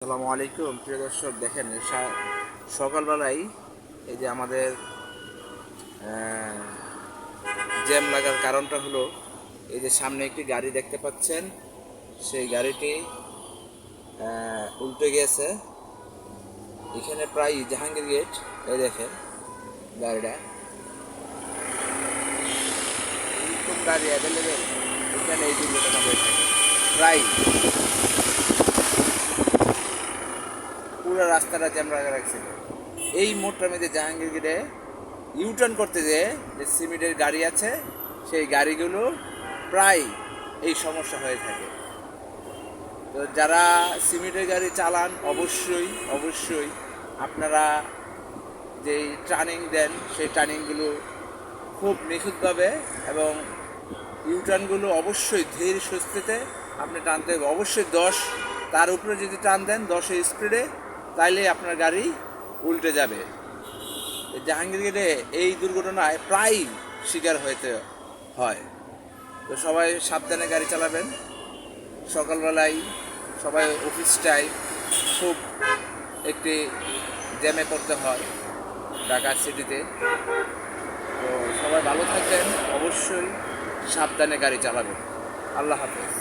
আসসালামু আলাইকুম প্রিয় দর্শক, দেখেন সকালবেলায় এই যে আমাদের জ্যাম লাগার কারণটা হলো এই যে সামনে একটি গাড়ি দেখতে পাচ্ছেন, সেই গাড়িটি উল্টে গেছে। এখানে প্রায় জাহাঙ্গীর গেট, এই দেখেন গাড়িটা, এরকম গাড়ি অ্যাভেলেবেল এখানে এই দুর্ঘটনা হয়ে থাকে প্রায়। পুরো রাস্তাটা জ্যাম লাগা রাখছিল। এই মোড়টার মধ্যে জাহাঙ্গীর গেটে ইউটার্ন করতে যে সিমেন্টের গাড়ি আছে, সেই গাড়িগুলো প্রায় এই সমস্যা হয়ে থাকে। তো যারা সিমেন্টের গাড়ি চালান অবশ্যই অবশ্যই আপনারা যেই টার্নিং দেন সেই টার্নিংগুলো খুব নিখুঁতভাবে এবং ইউটার্নগুলো অবশ্যই ধীর সুস্থিতে আপনি টানতে হবে। অবশ্যই 10 তার উপরে যদি টান দেন 10-এর স্পিডে, তাইলে আপনার গাড়ি উল্টে যাবে। জাহাঙ্গীর গেটে এই দুর্ঘটনায় প্রায় শিকার হতে হয়। তো সবাই সাবধানে গাড়ি চালাবেন। সকালবেলায় সবাই অফিস টাইম খুব একটি জ্যামে পড়তে হয় ঢাকা সিটিতে। তো সবাই ভালো থাকবেন, অবশ্যই সাবধানে গাড়ি চালাবেন। আল্লাহ হাফেজ।